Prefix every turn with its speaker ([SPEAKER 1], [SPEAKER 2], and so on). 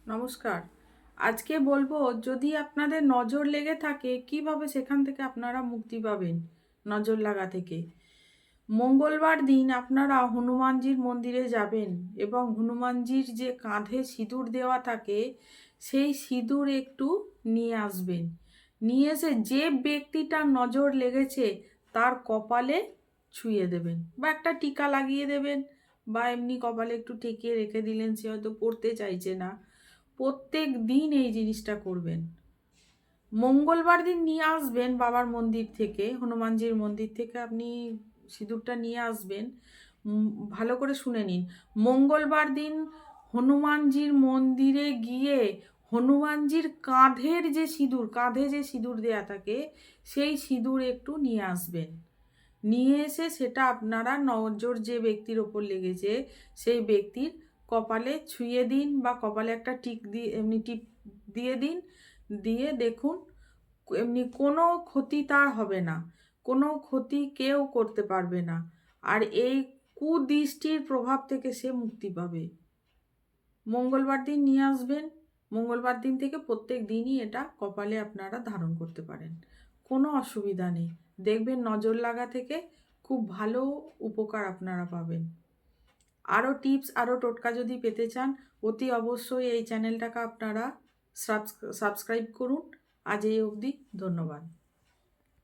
[SPEAKER 1] নমস্কার। আজকে বলবো, যদি আপনাদের নজর লেগে থাকে কিভাবে সেখান থেকে আপনারা মুক্তি পাবেন নজর লাগা থেকে। মঙ্গলবার দিন আপনারা হনুমানজির মন্দিরে যাবেন এবং হনুমানজির যে কাঁধে সিঁদুর দেওয়া থাকে সেই সিঁদুর একটু নিয়ে আসবেন। নিয়ে এসে যে ব্যক্তিটার নজর লেগেছে তার কপালে ছুঁয়ে দেবেন বা একটা টিকা লাগিয়ে দেবেন, বা এমনি কপালে একটু ঠেকিয়ে রেখে দিলেন, সে হয়তো পড়তে চাইছে না। প্রত্যেক দিন এই জিনিসটা করবেন। মঙ্গলবার দিন নিয়ে আসবেন বাবার মন্দির থেকে, হনুমানজির মন্দির থেকে আপনি সিঁদুরটা নিয়ে আসবেন। ভালো করে শুনে নিন। মঙ্গলবার দিন হনুমানজির মন্দিরে গিয়ে হনুমানজির কাঁধে যে সিঁদুর দেয়া থাকে সেই সিঁদুর একটু নিয়ে আসবেন। নিয়ে এসে সেটা আপনারা নজর যে ব্যক্তির ওপর লেগেছে সেই ব্যক্তির কপালে ছুঁয়ে দিন, বা কপালে একটা টিক দিয়ে এমনি টিপ দিয়ে দিন। দিয়ে দেখুন এমনি কোনো ক্ষতি তার হবে না, কোনো ক্ষতি কেউ করতে পারবে না। আর এই কুদৃষ্টির প্রভাব থেকে সে মুক্তি পাবে। মঙ্গলবার দিন নিয়ে আসবেন। মঙ্গলবার দিন থেকে প্রত্যেক দিনই এটা কপালে আপনারা ধারণ করতে পারেন, কোনো অসুবিধা নেই। দেখবেন নজর লাগা থেকে খুব ভালো উপকার আপনারা পাবেন। আরও টিপস, আরও টোটকা যদি পেতে চান, অতি অবশ্যই এই চ্যানেলটাকে আপনারা সাবস্ক্রাইব করুন। আজ এই অবধি, ধন্যবাদ।